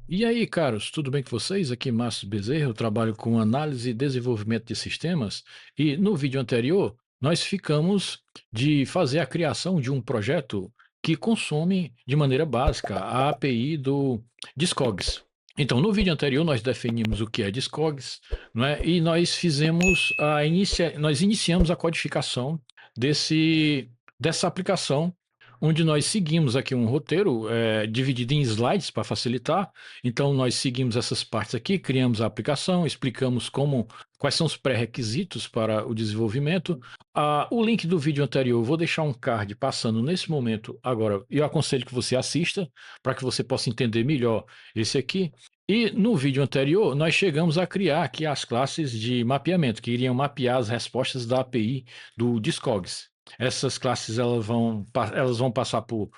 E aí, caros, tudo bem com vocês? Aqui Márcio Bezerra, eu trabalho com análise e desenvolvimento de sistemas e no vídeo anterior nós ficamos de fazer a criação de um projeto que consome de maneira básica a API do Discogs. Então, no vídeo anterior nós definimos o que é Discogs, não é? E nós nós iniciamos a codificação dessa aplicação, onde nós seguimos aqui um roteiro dividido em slides para facilitar. Então, nós seguimos essas partes aqui, criamos a aplicação, explicamos quais são os pré-requisitos para o desenvolvimento. O link do vídeo anterior, eu vou deixar um card passando nesse momento agora. Eu aconselho que você assista para que você possa entender melhor esse aqui. E no vídeo anterior, nós chegamos a criar aqui as classes de mapeamento, que iriam mapear as respostas da API do Discogs. Essas classes elas vão passar por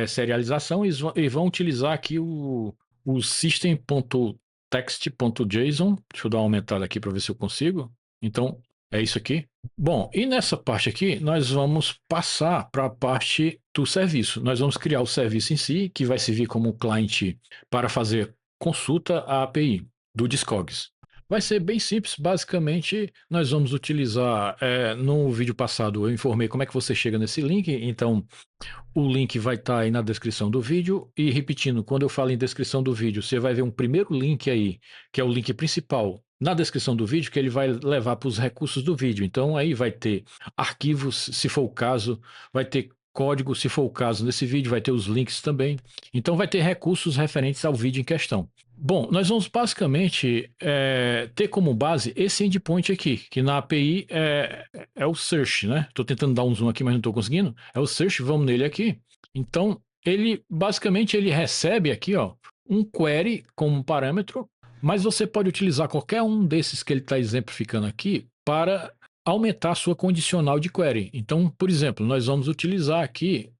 serialização e vão utilizar aqui o system.text.json. Deixa eu dar uma aumentada aqui para ver se eu consigo. Então, é isso aqui. Bom, e nessa parte aqui, nós vamos passar para a parte do serviço. Nós vamos criar o serviço em si, que vai servir como cliente para fazer consulta à API do Discogs. Vai ser bem simples, basicamente nós vamos utilizar, no vídeo passado eu informei como é que você chega nesse link, então o link vai estar aí na descrição do vídeo. E repetindo, quando eu falo em descrição do vídeo, você vai ver um primeiro link aí, que é o link principal na descrição do vídeo, que ele vai levar para os recursos do vídeo. Então aí vai ter arquivos, se for o caso, vai ter código, se for o caso, nesse vídeo vai ter os links também. Então vai ter recursos referentes ao vídeo em questão. Bom, nós vamos basicamente ter como base esse endpoint aqui, que na API é o search, né? Estou tentando dar um zoom aqui, mas não estou conseguindo. É o search, vamos nele aqui. Então, ele basicamente ele recebe aqui, ó, um query como parâmetro, mas você pode utilizar qualquer um desses que ele está exemplificando aqui para aumentar a sua condicional de query. Então, por exemplo, nós vamos utilizar aqui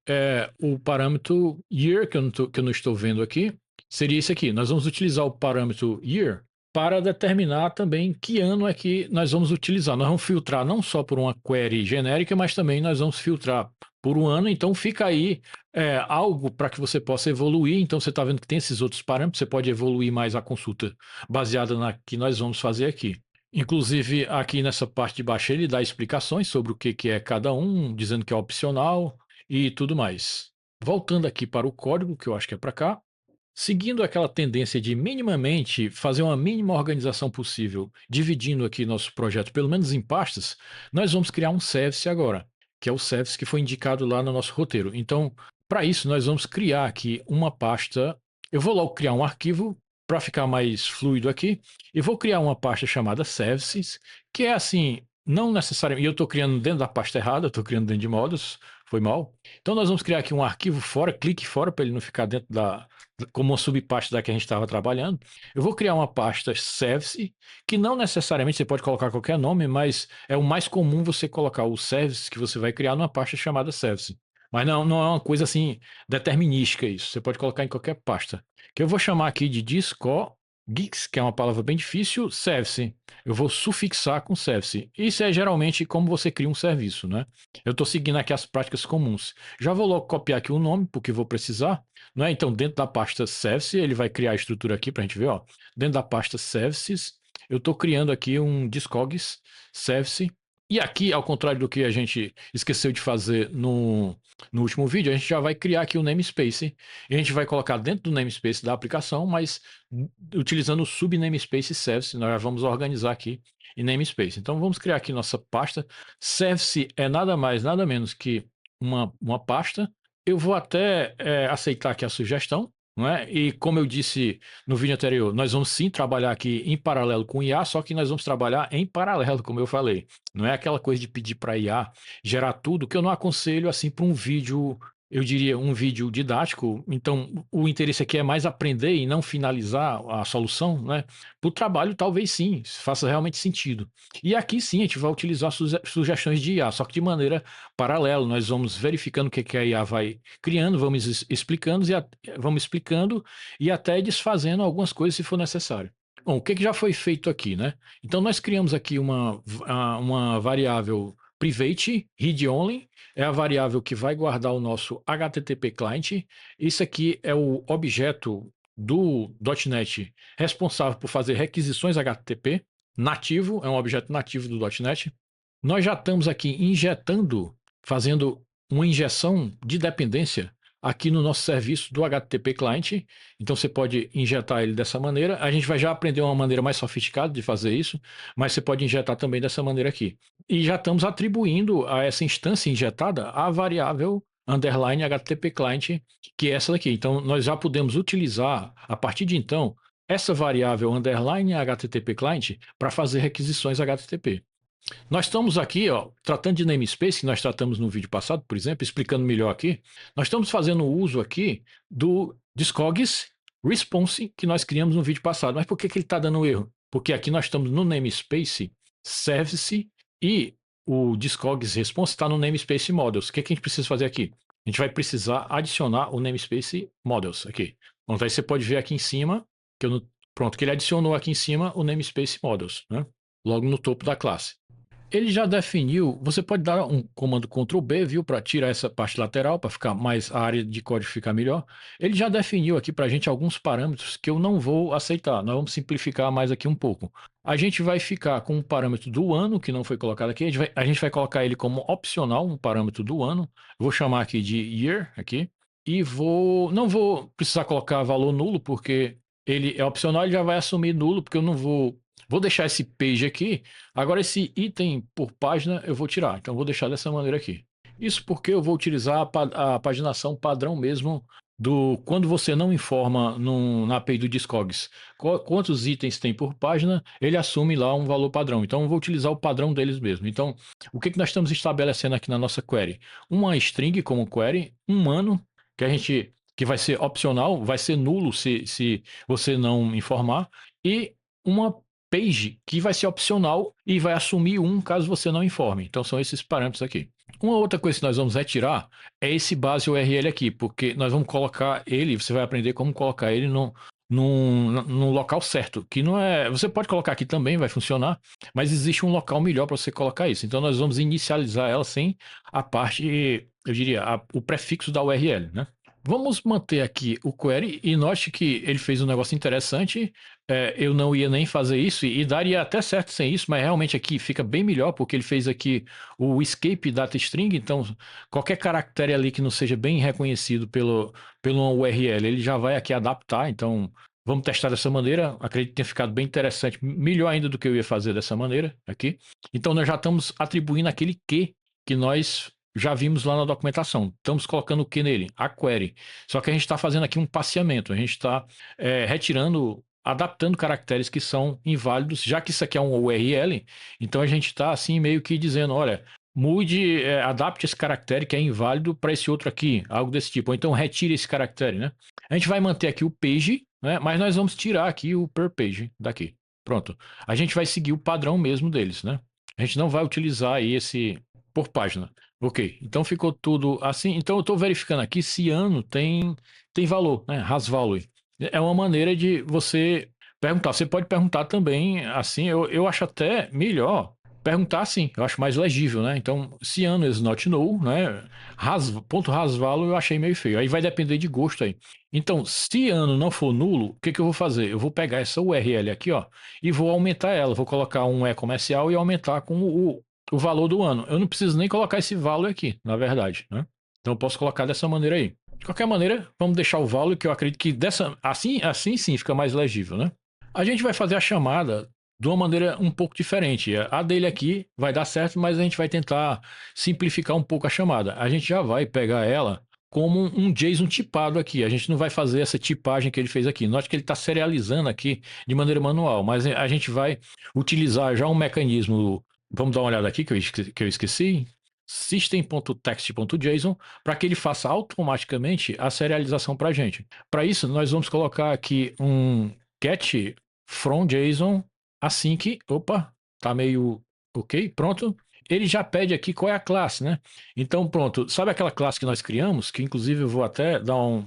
o parâmetro year, que eu não estou vendo aqui, seria esse aqui. Nós vamos utilizar o parâmetro year para determinar também que ano é que nós vamos utilizar. Nós vamos filtrar não só por uma query genérica, mas também nós vamos filtrar por um ano. Então fica aí algo para que você possa evoluir. Então você está vendo que tem esses outros parâmetros, você pode evoluir mais a consulta baseada na que nós vamos fazer aqui. Inclusive, aqui nessa parte de baixo, ele dá explicações sobre o que é cada um, dizendo que é opcional e tudo mais. Voltando aqui para o código, que eu acho que é para cá, seguindo aquela tendência de minimamente fazer uma mínima organização possível, dividindo aqui nosso projeto pelo menos em pastas, nós vamos criar um service agora, que é o service que foi indicado lá no nosso roteiro. Então, para isso, nós vamos criar aqui uma pasta. Eu vou logo criar um arquivo para ficar mais fluido aqui, e vou criar uma pasta chamada services, que é assim, não necessariamente, e eu estou criando dentro da pasta errada, estou criando dentro de modos, foi mal. Então nós vamos criar aqui um arquivo fora, clique fora para ele não ficar dentro como uma subpasta da que a gente estava trabalhando. Eu vou criar uma pasta service, que não necessariamente você pode colocar qualquer nome, mas é o mais comum você colocar o service que você vai criar numa pasta chamada service. Mas não é uma coisa assim determinística isso. Você pode colocar em qualquer pasta. Que eu vou chamar aqui de Discogs, que é uma palavra bem difícil, service. Eu vou sufixar com service. Isso é geralmente como você cria um serviço, né? Eu estou seguindo aqui as práticas comuns. Já vou logo copiar aqui o nome, porque vou precisar. Não é? Então, dentro da pasta Service, ele vai criar a estrutura aqui para a gente ver. Ó. Dentro da pasta Services, eu estou criando aqui um Discogs Service. E aqui, ao contrário do que a gente esqueceu de fazer no último vídeo, a gente já vai criar aqui o namespace. E a gente vai colocar dentro do namespace da aplicação, mas utilizando o subnamespace Service. Nós já vamos organizar aqui em namespace. Então, vamos criar aqui nossa pasta. Service é nada mais, nada menos que uma pasta. Eu vou até aceitar aqui a sugestão, não é? E como eu disse no vídeo anterior, nós vamos sim trabalhar aqui em paralelo com o IA, só que nós vamos trabalhar em paralelo, como eu falei. Não é aquela coisa de pedir para IA gerar tudo, que eu não aconselho assim para um vídeo, eu diria um vídeo didático. Então, o interesse aqui é mais aprender e não finalizar a solução, né? Para o trabalho, talvez sim, faça realmente sentido. E aqui sim, a gente vai utilizar sugestões de IA, só que de maneira paralela. Nós vamos verificando o que a IA vai criando, vamos explicando e até desfazendo algumas coisas se for necessário. Bom, o que já foi feito aqui, né? Então, nós criamos aqui uma variável private read only, é a variável que vai guardar o nosso HTTP client. Isso aqui é o objeto do .NET responsável por fazer requisições HTTP, nativo, é um objeto nativo do .NET. Nós já estamos aqui injetando, fazendo uma injeção de dependência aqui no nosso serviço do HTTP Client. Então você pode injetar ele dessa maneira. A gente vai já aprender uma maneira mais sofisticada de fazer isso, mas você pode injetar também dessa maneira aqui. E já estamos atribuindo a essa instância injetada a variável underline HTTP Client, que é essa daqui. Então nós já podemos utilizar, a partir de então, essa variável underline HTTP Client para fazer requisições HTTP. Nós estamos aqui, ó, tratando de namespace, que nós tratamos no vídeo passado, por exemplo, explicando melhor aqui. Nós estamos fazendo uso aqui do Discogs Response que nós criamos no vídeo passado. Mas por que ele está dando erro? Porque aqui nós estamos no namespace Service e o Discogs Response está no namespace Models. O que a gente precisa fazer aqui? A gente vai precisar adicionar o namespace Models aqui. Então, aí você pode ver aqui em cima, pronto, que ele adicionou aqui em cima o namespace Models, né? Logo no topo da classe. Ele já definiu, você pode dar um comando Ctrl B, viu, para tirar essa parte lateral, para ficar mais, a área de código ficar melhor. Ele já definiu aqui para a gente alguns parâmetros que eu não vou aceitar. Nós vamos simplificar mais aqui um pouco. A gente vai ficar com um parâmetro do ano, que não foi colocado aqui. A gente vai colocar ele como opcional, um parâmetro do ano. Vou chamar aqui de year, aqui. E não vou precisar colocar valor nulo, porque ele é opcional, ele já vai assumir nulo, porque eu não vou deixar esse page aqui. Agora, esse item por página eu vou tirar. Então, eu vou deixar dessa maneira aqui. Isso porque eu vou utilizar a paginação padrão mesmo do quando você não informa na API do Discogs quantos itens tem por página, ele assume lá um valor padrão. Então, eu vou utilizar o padrão deles mesmo. Então, o que nós estamos estabelecendo aqui na nossa query? Uma string como query, um ano, que vai ser opcional, vai ser nulo se você não informar, e uma page que vai ser opcional e vai assumir um caso você não informe. Então são esses parâmetros aqui. Uma outra coisa que nós vamos retirar é esse base URL aqui, porque nós vamos colocar ele, você vai aprender como colocar ele no local certo, que não é... Você pode colocar aqui também, vai funcionar, mas existe um local melhor para você colocar isso. Então nós vamos inicializar ela sem a parte, eu diria, o prefixo da URL, né? Vamos manter aqui o query e note que ele fez um negócio interessante. Eu não ia nem fazer isso e daria até certo sem isso, mas realmente aqui fica bem melhor porque ele fez aqui o escape data string. Então, qualquer caractere ali que não seja bem reconhecido pelo URL, ele já vai aqui adaptar. Então, vamos testar dessa maneira. Acredito que tenha ficado bem interessante, melhor ainda do que eu ia fazer dessa maneira aqui. Então, nós já estamos atribuindo aquele que nós já vimos lá na documentação. Estamos colocando o que nele? A query. Só que a gente está fazendo aqui um passeamento. A gente está retirando, adaptando caracteres que são inválidos, já que isso aqui é um URL, então a gente está assim meio que dizendo, olha, mude, adapte esse caractere que é inválido para esse outro aqui, algo desse tipo. Ou então retire esse caractere, né? A gente vai manter aqui o page, né? Mas nós vamos tirar aqui o per page daqui. Pronto. A gente vai seguir o padrão mesmo deles, né? A gente não vai utilizar aí esse por página. Ok, então ficou tudo assim. Então eu estou verificando aqui se ano tem valor, né? Has value. É uma maneira de você perguntar. Você pode perguntar também assim. Eu acho até melhor perguntar assim. Eu acho mais legível, né? Então, se ano is not null, né? Ponto has value eu achei meio feio. Aí vai depender de gosto aí. Então, se ano não for nulo, o que eu vou fazer? Eu vou pegar essa URL aqui, ó, e vou aumentar ela. Vou colocar um E comercial e aumentar com o valor do ano. Eu não preciso nem colocar esse valor aqui, na verdade, né? Então eu posso colocar dessa maneira aí. De qualquer maneira, vamos deixar o valor que eu acredito que assim sim fica mais legível, né? A gente vai fazer a chamada de uma maneira um pouco diferente. A dele aqui vai dar certo, mas a gente vai tentar simplificar um pouco a chamada. A gente já vai pegar ela como um JSON tipado aqui. A gente não vai fazer essa tipagem que ele fez aqui. Note que ele está serializando aqui de maneira manual, mas a gente vai utilizar já um mecanismo. Vamos dar uma olhada aqui que eu esqueci. System.text.json para que ele faça automaticamente a serialização para a gente. Para isso, nós vamos colocar aqui um get from JSON assim que, opa, tá meio ok, pronto. Ele já pede aqui qual é a classe, né? Então, pronto, sabe aquela classe que nós criamos, que inclusive eu vou até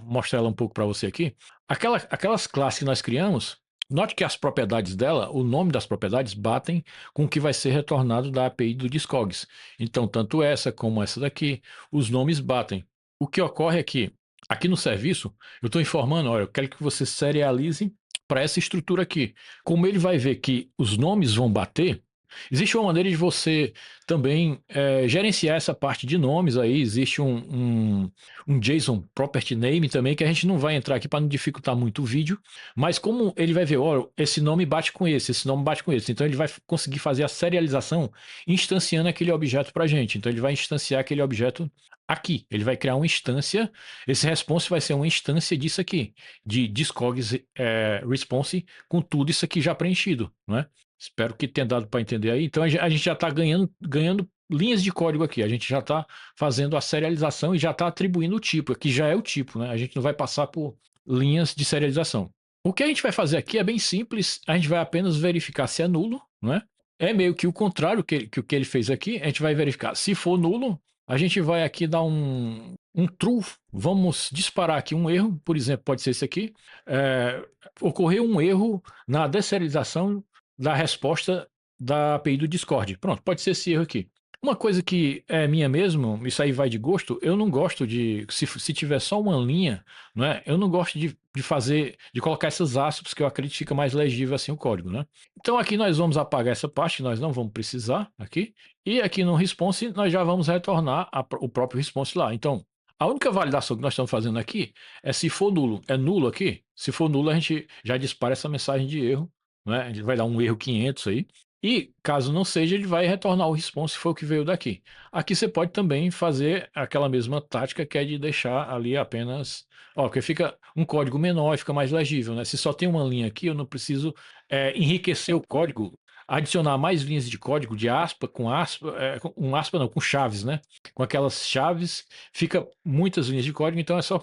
mostrar ela um pouco para você aqui. Aquelas classes que nós criamos, note que as propriedades dela, o nome das propriedades batem com o que vai ser retornado da API do Discogs. Então, tanto essa como essa daqui, os nomes batem. O que ocorre é que Aqui no serviço, eu estou informando, olha, eu quero que você serialize para essa estrutura aqui. Como ele vai ver que os nomes vão bater, existe uma maneira de você também gerenciar essa parte de nomes aí. Existe um JSON Property Name também, que a gente não vai entrar aqui para não dificultar muito o vídeo, mas como ele vai ver, olha, esse nome bate com esse nome bate com esse, então ele vai conseguir fazer a serialização instanciando aquele objeto para a gente. Então ele vai instanciar aquele objeto aqui, ele vai criar uma instância. Esse response vai ser uma instância disso aqui, de Discogs response, com tudo isso aqui já preenchido, né? Espero que tenha dado para entender aí. Então a gente já está ganhando linhas de código aqui. A gente já está fazendo a serialização e já está atribuindo o tipo. Aqui já é o tipo, né? A gente não vai passar por linhas de serialização. O que a gente vai fazer aqui é bem simples. A gente vai apenas verificar se é nulo, né? É meio que o contrário que o que ele fez aqui. A gente vai verificar se for nulo, a gente vai aqui dar um true. Vamos disparar aqui um erro, por exemplo, pode ser esse aqui. Ocorreu um erro na deserialização da resposta da API do Discord. Pronto, pode ser esse erro aqui. Uma coisa que é minha mesmo, isso aí vai de gosto, eu não gosto de, se tiver só uma linha, não é? Eu não gosto de colocar essas aspas, que eu acredito que fica mais legível assim o código, né? Então aqui nós vamos apagar essa parte, nós não vamos precisar aqui, e aqui no response nós já vamos retornar o próprio response lá. Então, a única validação que nós estamos fazendo aqui é se for nulo. É nulo aqui? Se for nulo, a gente já dispara essa mensagem de erro, né? Ele vai dar um erro 500 aí. E caso não seja, ele vai retornar o response, foi o que veio daqui. Aqui você pode também fazer aquela mesma tática, que é de deixar ali apenas, porque fica um código menor e fica mais legível, né? Se só tem uma linha aqui, eu não preciso enriquecer o código, adicionar mais linhas de código de aspa, com chaves, né? Com aquelas chaves, fica muitas linhas de código, então é só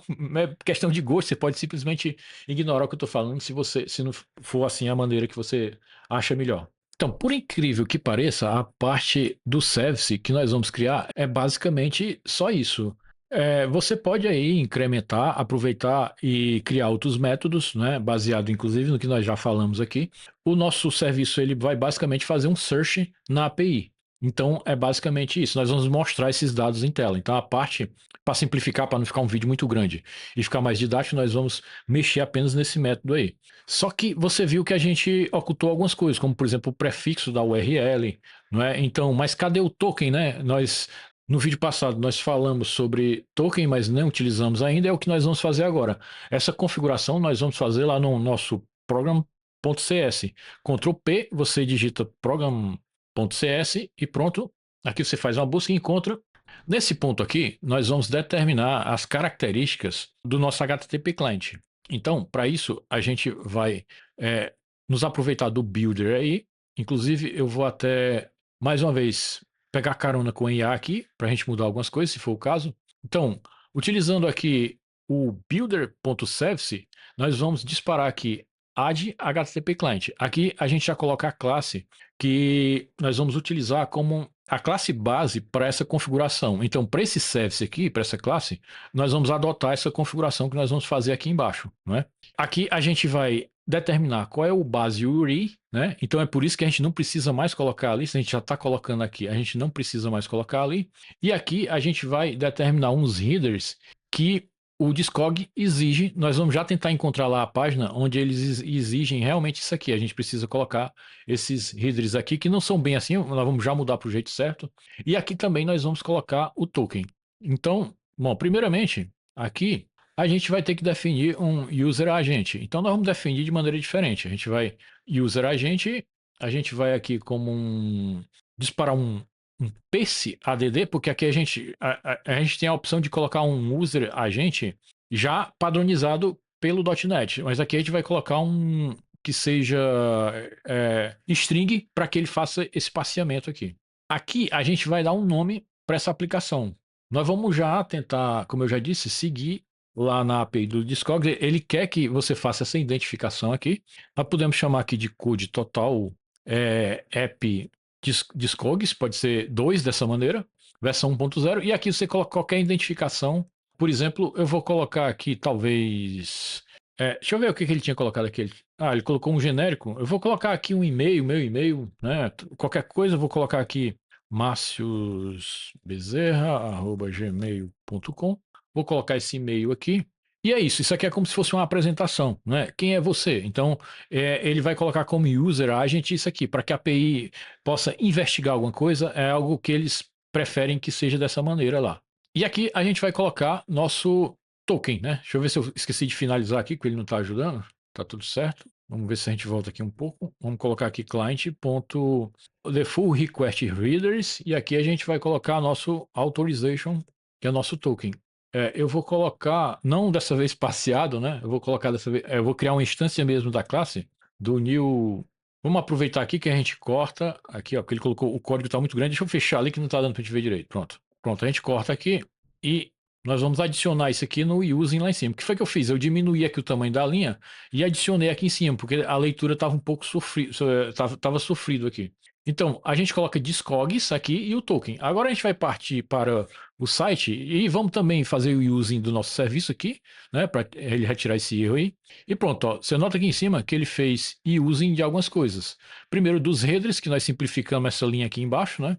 questão de gosto. Você pode simplesmente ignorar o que eu estou falando, se não for assim a maneira que você acha melhor. Então, por incrível que pareça, a parte do service que nós vamos criar é basicamente só isso. Você pode aí incrementar, aproveitar e criar outros métodos, né, baseado inclusive no que nós já falamos aqui. O nosso serviço ele vai basicamente fazer um search na API. Então, é basicamente isso. Nós vamos mostrar esses dados em tela. Então, a parte, para simplificar, para não ficar um vídeo muito grande e ficar mais didático, nós vamos mexer apenas nesse método aí. Só que você viu que a gente ocultou algumas coisas, como por exemplo o prefixo da URL, não é? Então, mas cadê o token, né? No vídeo passado nós falamos sobre token, mas não utilizamos ainda, é o que nós vamos fazer agora. Essa configuração nós vamos fazer lá no nosso program.cs. Ctrl P, você digita program.cs e pronto. Aqui você faz uma busca e encontra. Nesse ponto aqui, nós vamos determinar as características do nosso HTTP client. Então, para isso, a gente vai nos aproveitar do builder aí. Inclusive, eu vou até, mais uma vez, pegar carona com o IA aqui, para a gente mudar algumas coisas, se for o caso. Então, utilizando aqui o builder.service, nós vamos disparar aqui add HTTP client. Aqui a gente já coloca a classe que nós vamos utilizar como a classe base para essa configuração. Então, para esse service aqui, para essa classe, nós vamos adotar essa configuração que nós vamos fazer aqui embaixo, não é? Aqui a gente vai determinar qual é o base URI, né? Então é por isso que a gente não precisa mais colocar ali, se a gente já está colocando aqui, a gente não precisa mais colocar ali. E aqui a gente vai determinar uns headers que o Discog exige. Nós vamos já tentar encontrar lá a página onde eles exigem realmente isso aqui. A gente precisa colocar esses headers aqui, que não são bem assim, nós vamos já mudar para o jeito certo. E aqui também nós vamos colocar o token. Então, bom, primeiramente, aqui a gente vai ter que definir um user agent. Então nós vamos definir de maneira diferente. A gente vai user agent, a gente vai aqui como disparar um paste add, porque aqui a gente tem a opção de colocar um user agent já padronizado pelo .NET, mas aqui a gente vai colocar um que seja string para que ele faça esse passeamento aqui. Aqui a gente vai dar um nome para essa aplicação. Nós vamos já tentar, como eu já disse, seguir lá na API do Discogs. Ele quer que você faça essa identificação aqui. Nós podemos chamar aqui de code total app Discogs, pode ser 2 dessa maneira, versão 1.0. E aqui você coloca qualquer identificação. Por exemplo, eu vou colocar aqui talvez... deixa eu ver o que ele tinha colocado aqui. Ele colocou um genérico. Eu vou colocar aqui um e-mail, meu e-mail, né? Qualquer coisa, eu vou colocar aqui marciusbezerra@gmail.com. vou colocar esse e-mail aqui. E é isso aqui é como se fosse uma apresentação, né? Quem é você? Então, ele vai colocar como user agent isso aqui, para que a API possa investigar alguma coisa, é algo que eles preferem que seja dessa maneira lá. E aqui a gente vai colocar nosso token, né? Deixa eu ver se eu esqueci de finalizar aqui, que ele não está ajudando. Tá tudo certo. Vamos ver se a gente volta aqui um pouco. Vamos colocar aqui client.the full request readers e aqui a gente vai colocar nosso authorization, que é o nosso token. Eu vou colocar, não dessa vez passeado, né? Eu vou colocar dessa vez, eu vou criar uma instância mesmo da classe do new. Vamos aproveitar aqui que a gente corta aqui, ó, porque ele colocou o código está muito grande. Deixa eu fechar ali que não está dando para a gente ver direito. Pronto. Pronto, a gente corta aqui e nós vamos adicionar isso aqui no using lá em cima. O que foi que eu fiz? Eu diminuí aqui o tamanho da linha e adicionei aqui em cima, porque a leitura estava um pouco estava sofrido aqui. Então, a gente coloca Discogs aqui e o token. Agora a gente vai partir para o site e vamos também fazer o using do nosso serviço aqui, né, para ele retirar esse erro aí. E pronto, ó, você nota aqui em cima que ele fez using de algumas coisas. Primeiro dos headers, que nós simplificamos essa linha aqui embaixo, né?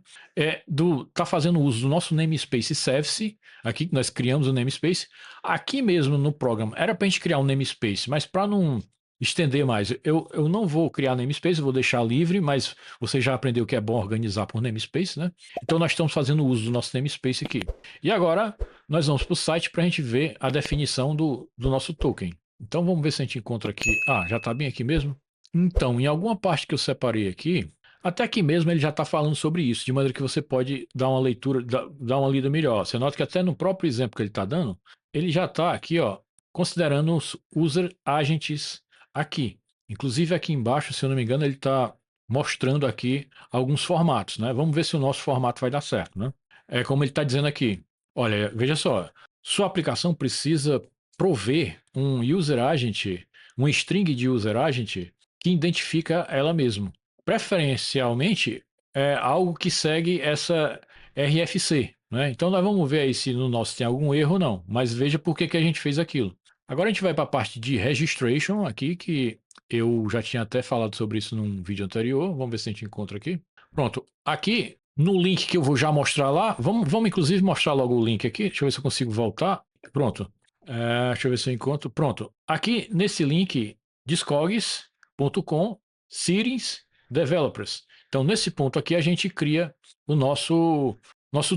Tá fazendo uso do nosso namespace service, aqui que nós criamos o namespace. Aqui mesmo no programa, era para a gente criar um namespace, mas para não estender mais, eu não vou criar namespace, eu vou deixar livre, mas você já aprendeu que é bom organizar por namespace, né? Então nós estamos fazendo uso do nosso namespace aqui. E agora nós vamos para o site para a gente ver a definição do nosso token. Então vamos ver se a gente encontra aqui. Ah, já está bem aqui mesmo? Então, em alguma parte que eu separei aqui, até aqui mesmo ele já está falando sobre isso, de maneira que você pode dar uma leitura, dar uma lida melhor. Você nota que até no próprio exemplo que ele está dando, ele já está aqui, ó, considerando os user agents aqui. Inclusive aqui embaixo, se eu não me engano, ele está mostrando aqui alguns formatos, né? Vamos ver se o nosso formato vai dar certo, né? É como ele está dizendo aqui. Olha, veja só, sua aplicação precisa prover um user agent, um string de user agent que identifica ela mesma. Preferencialmente, é algo que segue essa RFC, né? Então nós vamos ver aí se no nosso tem algum erro ou não, mas veja por que a gente fez aquilo. Agora a gente vai para a parte de registration aqui, que eu já tinha até falado sobre isso num vídeo anterior. Vamos ver se a gente encontra aqui. Pronto, aqui no link que eu vou já mostrar lá, vamos inclusive mostrar logo o link aqui. Deixa eu ver se eu consigo voltar. Pronto, deixa eu ver se eu encontro. Pronto, aqui nesse link, discogs.com, Settings, Developers. Então nesse ponto aqui a gente cria o nosso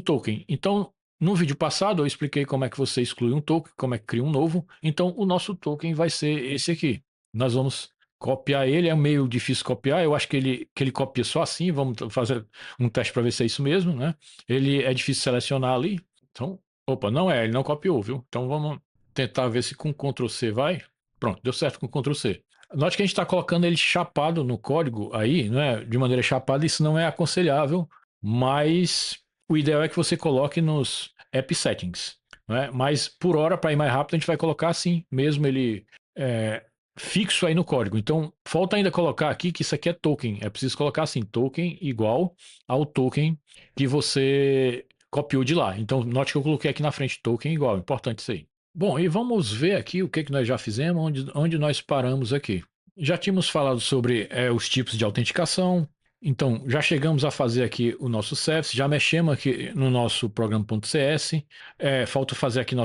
token. Então no vídeo passado eu expliquei como é que você exclui um token, como é que cria um novo. Então o nosso token vai ser esse aqui. Nós vamos copiar ele, é meio difícil copiar, eu acho que ele copia só assim, vamos fazer um teste para ver se é isso mesmo, né? Ele é difícil selecionar ali, então, opa, não é, ele não copiou, viu? Então vamos tentar ver se com Ctrl C vai. Pronto, deu certo com Ctrl C. Note que a gente está colocando ele chapado no código aí, né? De maneira chapada, isso não é aconselhável, mas o ideal é que você coloque nos app settings, né? Mas por hora, para ir mais rápido, a gente vai colocar assim, mesmo ele fixo aí no código. Então, falta ainda colocar aqui que isso aqui é token. É preciso colocar assim, token igual ao token que você copiou de lá. Então, note que eu coloquei aqui na frente token igual. Importante isso aí. Bom, e vamos ver aqui o que nós já fizemos, onde nós paramos aqui. Já tínhamos falado sobre os tipos de autenticação. Então, já chegamos a fazer aqui o nosso service, já mexemos aqui no nosso programa.cs. Falta fazer aqui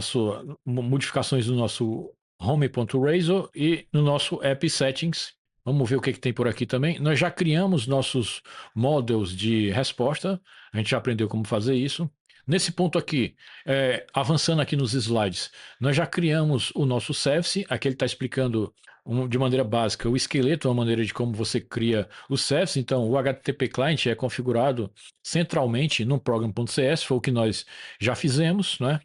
modificações do nosso home.razor e no nosso app settings. Vamos ver o que tem por aqui também. Nós já criamos nossos models de resposta. A gente já aprendeu como fazer isso. Nesse ponto aqui, avançando aqui nos slides, nós já criamos o nosso service. Aqui ele está explicando de maneira básica o esqueleto, a maneira de como você cria o service. Então, o HTTP client é configurado centralmente no program.cs, foi o que nós já fizemos, né?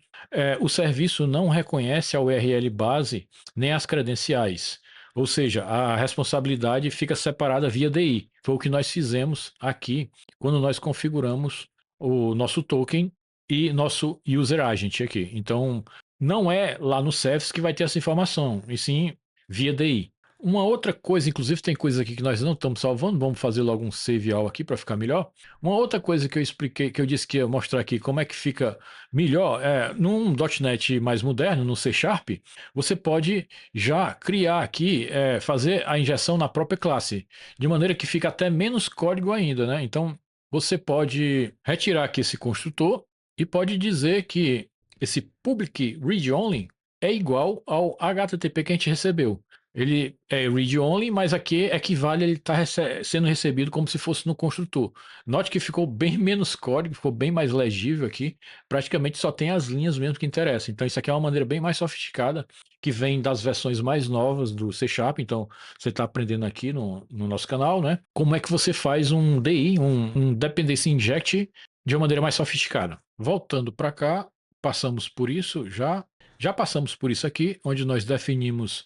O serviço não reconhece a URL base nem as credenciais. Ou seja, a responsabilidade fica separada via DI. Foi o que nós fizemos aqui quando nós configuramos o nosso token e nosso user agent aqui. Então, não é lá no service que vai ter essa informação, e sim via DI. Uma outra coisa, inclusive tem coisas aqui que nós não estamos salvando, vamos fazer logo um save all aqui para ficar melhor. Uma outra coisa que eu expliquei, que eu disse que ia mostrar aqui como é que fica melhor, num .NET mais moderno, no C Sharp, você pode já criar aqui, fazer a injeção na própria classe, de maneira que fica até menos código ainda, né? Então, você pode retirar aqui esse construtor e pode dizer que esse public read only é igual ao HTTP que a gente recebeu. Ele é read only, mas aqui equivale a ele estar sendo recebido como se fosse no construtor. Note que ficou bem menos código, ficou bem mais legível aqui. Praticamente só tem as linhas mesmo que interessam. Então, isso aqui é uma maneira bem mais sofisticada, que vem das versões mais novas do C Sharp. Então, você está aprendendo aqui no nosso canal, né? Como é que você faz um DI, um Dependency Inject, de uma maneira mais sofisticada. Voltando para cá, passamos por isso já passamos por isso aqui, onde nós definimos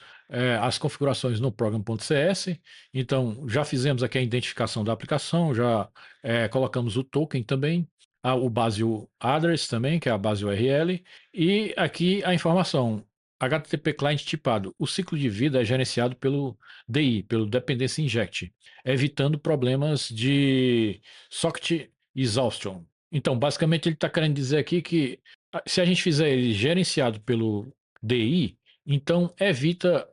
as configurações no program.cs. Então, já fizemos aqui a identificação da aplicação, já colocamos o token também, o base address também, que é a base URL, e aqui a informação. HTTP Client tipado. O ciclo de vida é gerenciado pelo DI, pelo Dependency Inject, evitando problemas de socket exhaustion. Então, basicamente, ele está querendo dizer aqui que se a gente fizer ele gerenciado pelo DI, então evita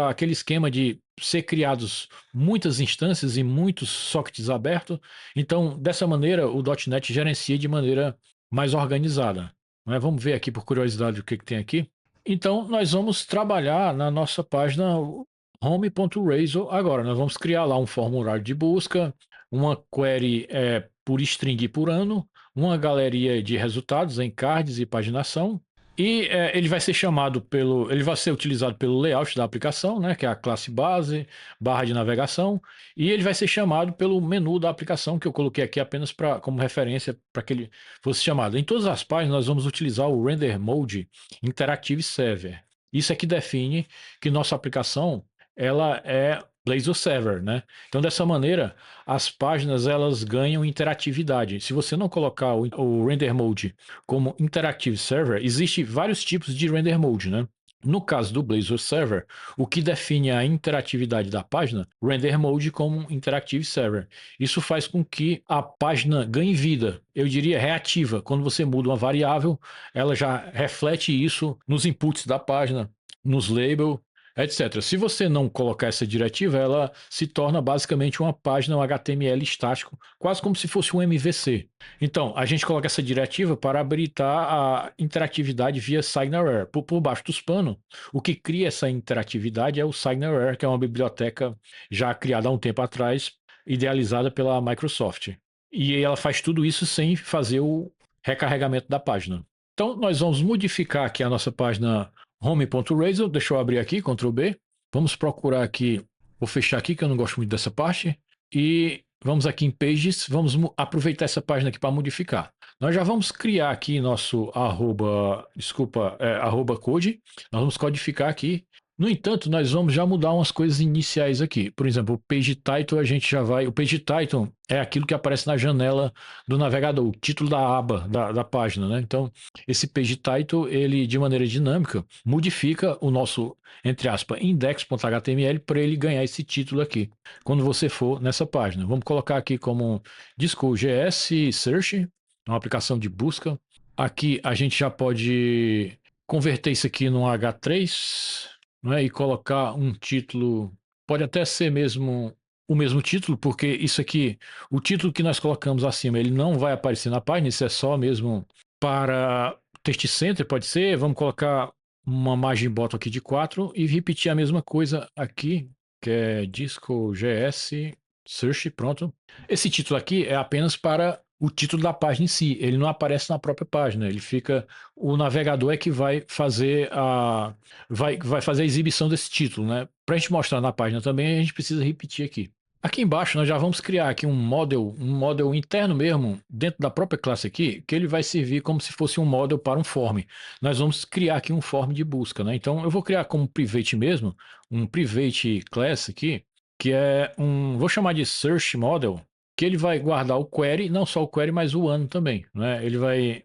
aquele esquema de ser criados muitas instâncias e muitos sockets abertos. Então, dessa maneira, o .NET gerencia de maneira mais organizada. Né? Vamos ver aqui, por curiosidade, o que tem aqui. Então, nós vamos trabalhar na nossa página home.razor agora. Nós vamos criar lá um formulário de busca, uma query por string e por ano, uma galeria de resultados em cards e paginação, e ele vai ser ele vai ser utilizado pelo layout da aplicação, né, que é a classe base, barra de navegação, e ele vai ser chamado pelo menu da aplicação, que eu coloquei aqui apenas como referência para que ele fosse chamado. Em todas as páginas nós vamos utilizar o Render Mode Interactive Server. Isso é que define que nossa aplicação ela é Blazor Server, né? Então, dessa maneira, as páginas elas ganham interatividade. Se você não colocar o Render Mode como Interactive Server, existem vários tipos de Render Mode, né? No caso do Blazor Server, o que define a interatividade da página, Render Mode como Interactive Server. Isso faz com que a página ganhe vida, eu diria reativa. Quando você muda uma variável, ela já reflete isso nos inputs da página, nos labels, etc. Se você não colocar essa diretiva, ela se torna basicamente uma página, um HTML estático, quase como se fosse um MVC. Então, a gente coloca essa diretiva para habilitar a interatividade via SignAware. Por baixo dos panos, o que cria essa interatividade é o SignAware, que é uma biblioteca já criada há um tempo atrás, idealizada pela Microsoft. E ela faz tudo isso sem fazer o recarregamento da página. Então, nós vamos modificar aqui a nossa página home.razor, deixa eu abrir aqui, Ctrl B. Vamos procurar aqui, vou fechar aqui que eu não gosto muito dessa parte. E vamos aqui em Pages, vamos aproveitar essa página aqui para modificar. Nós já vamos criar aqui nosso arroba code, nós vamos codificar aqui. No entanto, nós vamos já mudar umas coisas iniciais aqui. Por exemplo, o page title a gente já vai. O page title é aquilo que aparece na janela do navegador, o título da aba da página, né? Então, esse page title, ele de maneira dinâmica modifica o nosso, entre aspas, index.html para ele ganhar esse título aqui, quando você for nessa página. Vamos colocar aqui como Disco.js Search, uma aplicação de busca. Aqui a gente já pode converter isso aqui num H3, né, e colocar um título, pode até ser mesmo o mesmo título, porque isso aqui, o título que nós colocamos acima, ele não vai aparecer na página, isso é só mesmo para Text Center, pode ser. Vamos colocar uma margem bottom aqui de 4 e repetir a mesma coisa aqui, que é Disco.js Search, pronto. Esse título aqui é apenas para o título da página em si, ele não aparece na própria página, ele fica, o navegador é que vai fazer vai fazer a exibição desse título, né? Para a gente mostrar na página também, a gente precisa repetir aqui. Aqui embaixo nós já vamos criar aqui um model interno mesmo, dentro da própria classe aqui, que ele vai servir como se fosse um model para um form. Nós vamos criar aqui um form de busca, né? Então eu vou criar como private mesmo, um private class aqui, que é vou chamar de search model, que ele vai guardar o query, não só o query, mas o ano também, né? Ele vai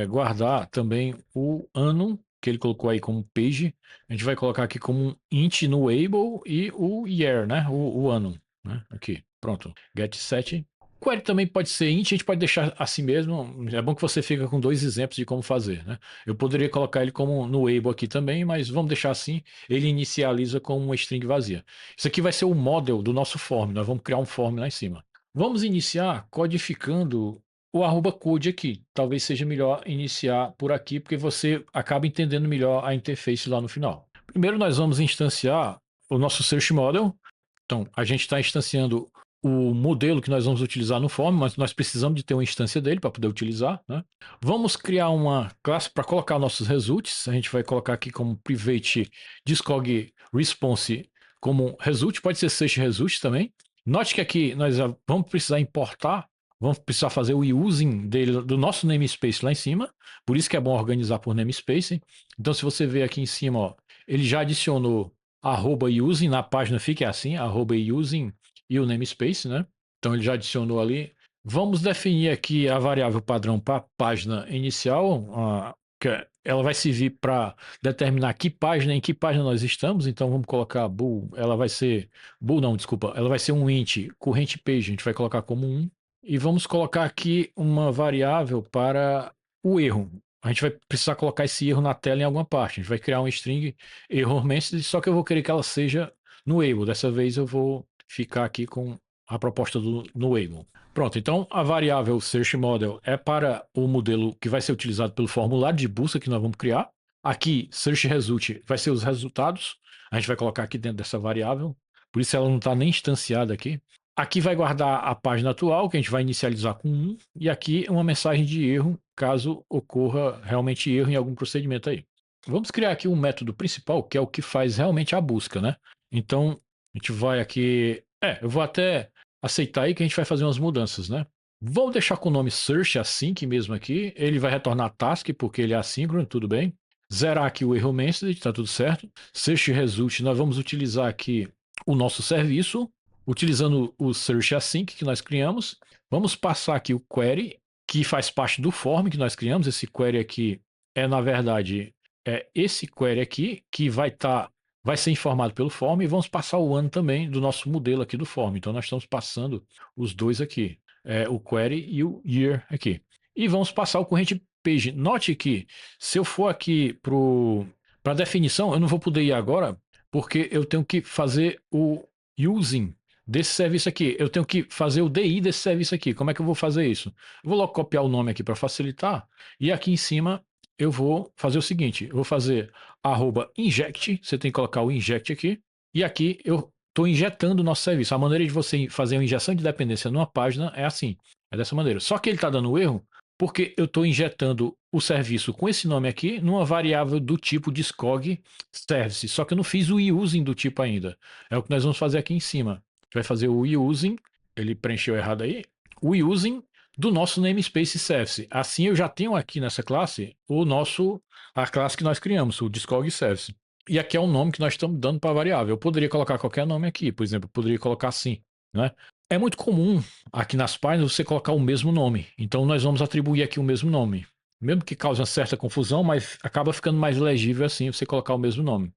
guardar também o ano, que ele colocou aí como page, a gente vai colocar aqui como um int no able e o year, né? O ano, né? Aqui, pronto, get set. Query também pode ser int, a gente pode deixar assim mesmo, é bom que você fica com dois exemplos de como fazer, né? Eu poderia colocar ele como no able aqui também, mas vamos deixar assim, ele inicializa com uma string vazia. Isso aqui vai ser o model do nosso form, nós vamos criar um form lá em cima. Vamos iniciar codificando o arroba code aqui. Talvez seja melhor iniciar por aqui, porque você acaba entendendo melhor a interface lá no final. Primeiro nós vamos instanciar o nosso search model. Então, a gente está instanciando o modelo que nós vamos utilizar no form, mas nós precisamos de ter uma instância dele para poder utilizar, né? Vamos criar uma classe para colocar nossos results. A gente vai colocar aqui como private discog response como result, pode ser search result também. Note que aqui nós vamos precisar importar, vamos precisar fazer o using dele, do nosso namespace lá em cima, por isso que é bom organizar por namespace. Então, se você ver aqui em cima, ó, ele já adicionou arroba using, na página fica assim, arroba using e o namespace, né? Então ele já adicionou ali. Vamos definir aqui a variável padrão para a página inicial, que ela vai servir para determinar em que página nós estamos, então vamos colocar bool, ela vai ser, bool não, desculpa, ela vai ser um int, current page, a gente vai colocar como 1, e vamos colocar aqui uma variável para o erro. A gente vai precisar colocar esse erro na tela em alguma parte, a gente vai criar um string error message, só que eu vou querer que ela seja no able, dessa vez eu vou ficar aqui com a proposta no able. Pronto, então a variável search model é para o modelo que vai ser utilizado pelo formulário de busca que nós vamos criar. Aqui, search result vai ser os resultados. A gente vai colocar aqui dentro dessa variável. Por isso ela não está nem instanciada aqui. Aqui vai guardar a página atual, que a gente vai inicializar com 1. E aqui uma mensagem de erro, caso ocorra realmente erro em algum procedimento aí. Vamos criar aqui um método principal, que é o que faz realmente a busca, né? Então, a gente vai aqui... eu vou até aceitar aí que a gente vai fazer umas mudanças, né? Vou deixar com o nome search async mesmo aqui. Ele vai retornar task porque ele é assíncrono, tudo bem. Zerar aqui o erro message, tá tudo certo. Search result, nós vamos utilizar aqui o nosso serviço, utilizando o search async que nós criamos. Vamos passar aqui o query, que faz parte do form que nós criamos. Esse query aqui é, na verdade, esse query aqui que vai ser informado pelo form, e vamos passar o ano também do nosso modelo aqui do form. Então nós estamos passando os dois aqui, o query e o year aqui. E vamos passar o current page. Note que se eu for aqui para a definição, eu não vou poder ir agora, porque eu tenho que fazer o using desse serviço aqui. Eu tenho que fazer o DI desse serviço aqui. Como é que eu vou fazer isso? Eu vou logo copiar o nome aqui para facilitar, e aqui em cima eu vou fazer o seguinte, eu vou fazer @inject, você tem que colocar o inject aqui, e aqui eu estou injetando o nosso serviço. A maneira de você fazer uma injeção de dependência numa página é assim, é dessa maneira. Só que ele está dando erro porque eu estou injetando o serviço com esse nome aqui numa variável do tipo discog service, só que eu não fiz o using do tipo ainda. É o que nós vamos fazer aqui em cima. A gente vai fazer o using, ele preencheu errado aí, o using do nosso namespace service. Assim eu já tenho aqui nessa classe a classe que nós criamos, o discog service. E aqui é o nome que nós estamos dando para a variável. Eu poderia colocar qualquer nome aqui, por exemplo, eu poderia colocar assim, né? É muito comum aqui nas páginas você colocar o mesmo nome. Então nós vamos atribuir aqui o mesmo nome. Mesmo que cause uma certa confusão, mas acaba ficando mais legível assim você colocar o mesmo nome.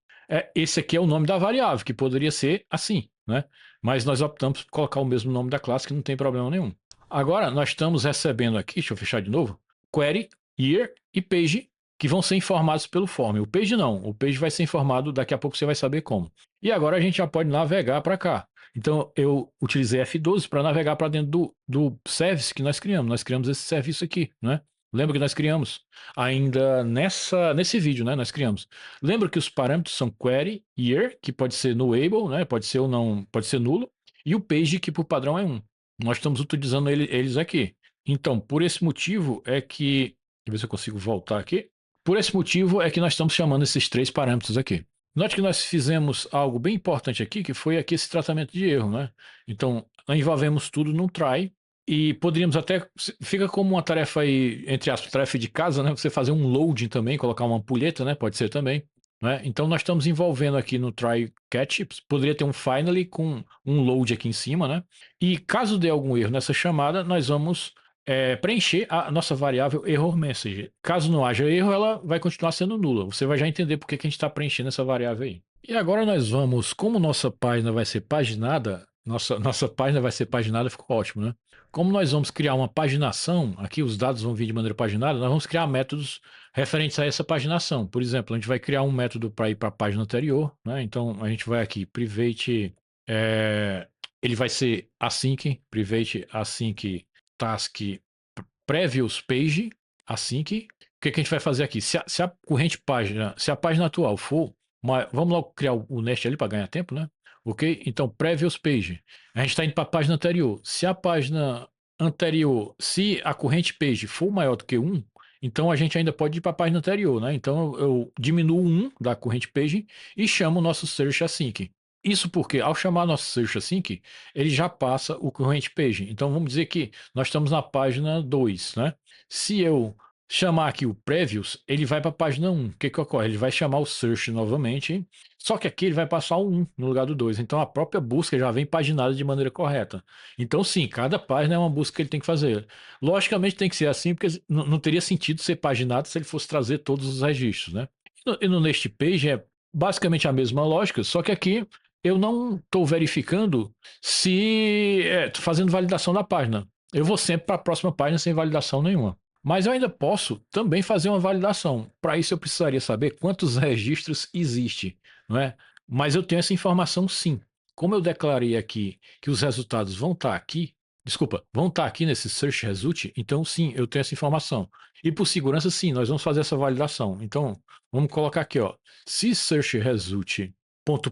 Esse aqui é o nome da variável, que poderia ser assim, né? Mas nós optamos por colocar o mesmo nome da classe, que não tem problema nenhum. Agora nós estamos recebendo aqui, deixa eu fechar de novo, query, year e page, que vão ser informados pelo form. O page não, o page vai ser informado, daqui a pouco você vai saber como. E agora a gente já pode navegar para cá. Então eu utilizei F12 para navegar para dentro do service que nós criamos. Nós criamos esse serviço aqui, né? Lembra que nós criamos ainda nesse vídeo, né? Nós criamos. Lembra que os parâmetros são query, year, que pode ser nullable, né? Pode ser ou não, pode ser nulo, e o page, que por padrão é 1. Nós estamos utilizando eles aqui. Então, por esse motivo é que. Deixa eu ver se eu consigo voltar aqui. Por esse motivo é que nós estamos chamando esses três parâmetros aqui. Note que nós fizemos algo bem importante aqui, que foi aqui esse tratamento de erro, né? Então, nós envolvemos tudo no try, e poderíamos até. Fica como uma tarefa aí, entre aspas, tarefa de casa, né? Você fazer um loading também, colocar uma ampulheta, né? Pode ser também. Né? Então nós estamos envolvendo aqui no try catch, poderia ter um finally com um load aqui em cima, né? E caso dê algum erro nessa chamada, nós vamos preencher a nossa variável error message. Caso não haja erro, ela vai continuar sendo nula. Você vai já entender por que a gente está preenchendo essa variável aí. E agora nós vamos, como nossa página vai ser paginada, nossa página vai ser paginada, ficou ótimo, né? Como nós vamos criar uma paginação, aqui os dados vão vir de maneira paginada, nós vamos criar métodos referentes a essa paginação. Por exemplo, a gente vai criar um método para ir para a página anterior, né? Então a gente vai aqui, private, ele vai ser async, private async task previous page async. O que a gente vai fazer aqui? Se a corrente página, se a página atual for, vamos logo criar o nest ali para ganhar tempo, né? Ok? Então, previous page. A gente está indo para a página anterior. Se a página anterior, se a corrente page for maior do que 1, então a gente ainda pode ir para a página anterior, né? Então eu diminuo 1 da corrente page e chamo o nosso search async. Isso porque, ao chamar nosso search async, ele já passa o corrente page. Então vamos dizer que nós estamos na página 2, né? Se eu chamar aqui o previous, ele vai para a página 1. O que ocorre? Ele vai chamar o search novamente, só que aqui ele vai passar o 1 no lugar do 2. Então a própria busca já vem paginada de maneira correta. Então sim, cada página é uma busca que ele tem que fazer. Logicamente tem que ser assim, porque não teria sentido ser paginado se ele fosse trazer todos os registros, né? E no Nest Page é basicamente a mesma lógica, só que aqui eu não estou verificando se fazendo validação da página. Eu vou sempre para a próxima página sem validação nenhuma. Mas eu ainda posso também fazer uma validação. Para isso eu precisaria saber quantos registros existe, não é? Mas eu tenho essa informação sim. Como eu declarei aqui que os resultados vão estar aqui, vão estar aqui nesse search result, então sim, eu tenho essa informação. E por segurança sim, nós vamos fazer essa validação. Então, vamos colocar aqui, ó, se search result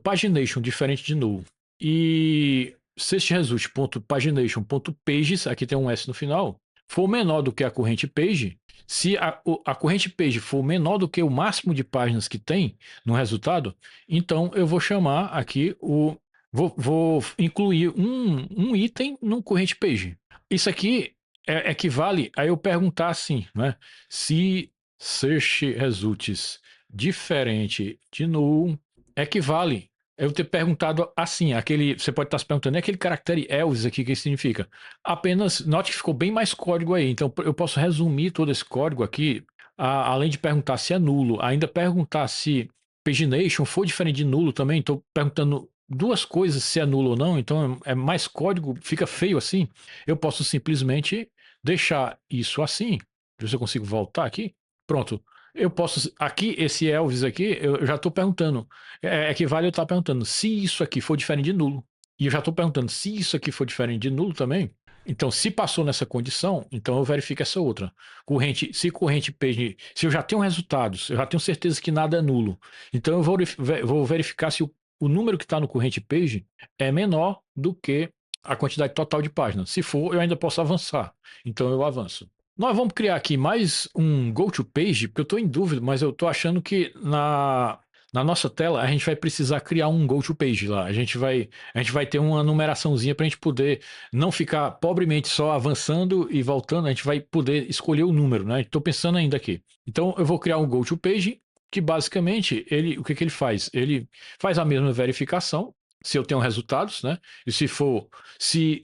.pagination diferente de null e search result .pagination .pages, aqui tem um S no final, for menor do que a corrente page, se a corrente page for menor do que o máximo de páginas que tem no resultado, então eu vou chamar aqui vou incluir um item no corrente page. Isso aqui equivale a eu perguntar assim, né? Se search results diferente de null equivale eu ter perguntado assim, você pode estar se perguntando, é aquele caractere else aqui, o que significa? Apenas, note que ficou bem mais código aí, então eu posso resumir todo esse código aqui, além de perguntar se é nulo, ainda perguntar se pagination for diferente de nulo também, estou perguntando duas coisas, se é nulo ou não, então é mais código, fica feio assim, eu posso simplesmente deixar isso assim, ver se eu consigo voltar aqui, pronto. Eu posso, aqui, esse Elvis aqui, eu já estou perguntando, equivale eu estar perguntando se isso aqui for diferente de nulo. E eu já estou perguntando se isso aqui for diferente de nulo também. Então, se passou nessa condição, então eu verifico essa outra. Se corrente page, se eu já tenho resultados, eu já tenho certeza que nada é nulo. Então eu vou verificar se o número que está no corrente page é menor do que a quantidade total de páginas. Se for, eu ainda posso avançar. Então eu avanço. Nós vamos criar aqui mais um go-to-page, porque eu estou em dúvida, mas eu estou achando que na nossa tela a gente vai precisar criar um go-to-page lá. A gente vai ter uma numeraçãozinha para a gente poder não ficar pobremente só avançando e voltando, a gente vai poder escolher o número, né? Estou pensando ainda aqui. Então eu vou criar um go-to-page que basicamente o que ele faz? Ele faz a mesma verificação, se eu tenho resultados, né? E se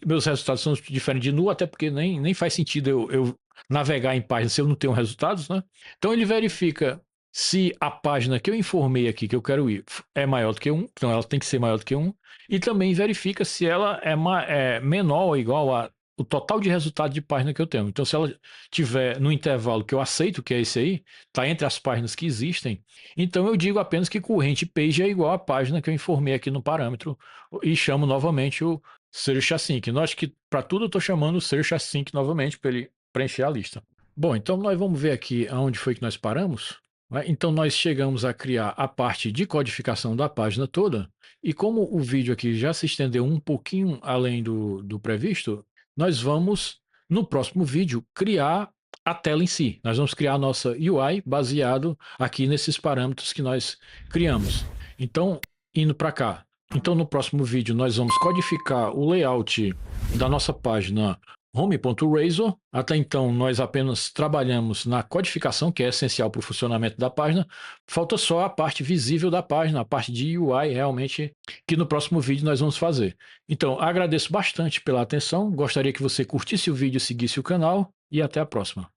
meus resultados são diferentes de null, até porque nem faz sentido eu navegar em páginas se eu não tenho resultados, né? Então ele verifica se a página que eu informei aqui que eu quero ir é maior do que 1, então ela tem que ser maior do que 1, e também verifica se ela é menor ou igual a o total de resultado de página que eu tenho. Então, se ela tiver no intervalo que eu aceito, que é esse aí, está entre as páginas que existem, então eu digo apenas que corrente page é igual à página que eu informei aqui no parâmetro e chamo novamente o search async. Note que para tudo eu estou chamando o search async novamente para ele preencher a lista. Bom, então nós vamos ver aqui aonde foi que nós paramos. Né? Então nós chegamos a criar a parte de codificação da página toda, e como o vídeo aqui já se estendeu um pouquinho além do previsto, nós vamos, no próximo vídeo, criar a tela em si. Nós vamos criar a nossa UI baseado aqui nesses parâmetros que nós criamos. Então, indo para cá. Então, no próximo vídeo, nós vamos codificar o layout da nossa página home.razor. Até então, nós apenas trabalhamos na codificação, que é essencial para o funcionamento da página. Falta só a parte visível da página, a parte de UI, realmente, que no próximo vídeo nós vamos fazer. Então, agradeço bastante pela atenção, gostaria que você curtisse o vídeo, seguisse o canal, e até a próxima.